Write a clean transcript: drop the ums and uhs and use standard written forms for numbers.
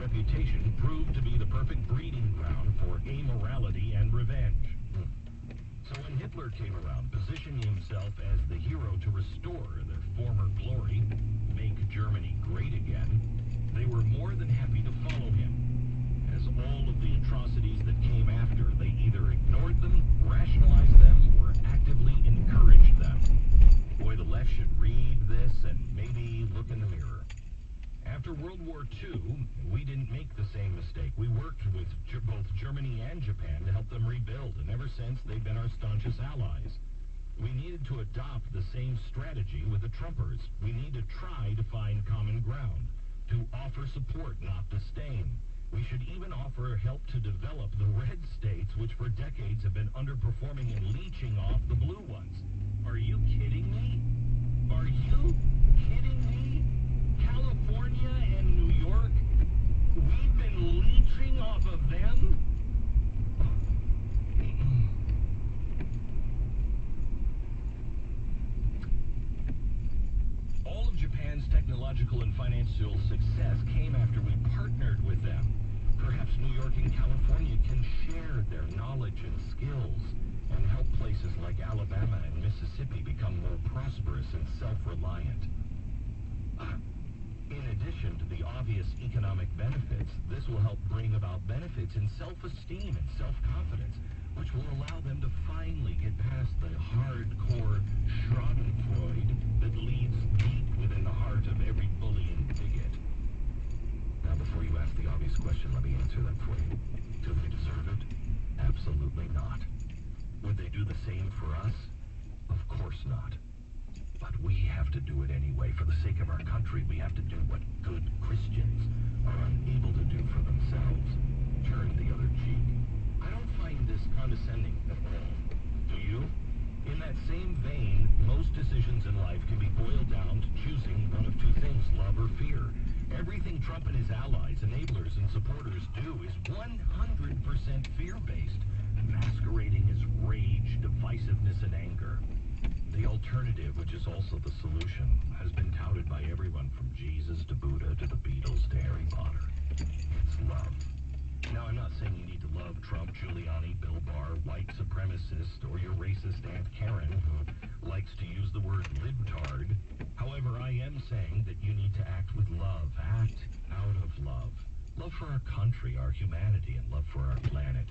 reputation proved to be the perfect breeding ground for amorality and revenge. So when Hitler came around, positioning himself as the hero to restore their former glory, make Germany great again, they were more than happy to follow him. As all of the atrocities that came after, they either ignored them, rationalized them, or actively encouraged them. Boy, the left should read this and maybe look in the mirror. After World War II, we didn't make the same mistake. We worked with both Germany and Japan to help them rebuild, and ever since, they've been our staunchest allies. We needed to adopt the same strategy with the Trumpers. We need to try to find common ground, to offer support, not disdain. We should even offer help to develop the red states, which for decades have been underperforming and leeching off the blue ones. Are you kidding me? Are you kidding me? California and New York, we've been leeching off of them? All of Japan's technological and financial success came after we partnered with them. Perhaps New York and California can share their knowledge and skills and help places like Alabama and Mississippi become more prosperous and self-reliant. In addition to the obvious economic benefits, this will help bring about benefits in self-esteem and self-confidence, which will allow them to finally get past the hardcore schadenfreude that leads deep within the heart of every bully and bigot. Now, before you ask the obvious question, let me answer that for you. Do they deserve it? Absolutely not. Would they do the same for us? Of course not. But we have to do it anyway. For the sake of our country, we have to do what good Christians are unable to do for themselves. Turn the other cheek. I don't find this condescending at all. Do you? In that same vein, most decisions in life can be boiled down to choosing one of two things, love or fear. Everything Trump and his allies, enablers, and supporters do is 100% fear-based, masquerading as rage, divisiveness, and anger. The alternative, which is also the solution, has been touted by everyone from Jesus to Buddha to the Beatles to Harry Potter. It's love. Now, I'm not saying you need to love Trump, Giuliani, Bill Barr, white supremacist, or your racist Aunt Karen, who likes to use the word libtard. However, I am saying that you need to act with love. Act out of love. Love for our country, our humanity, and love for our planet.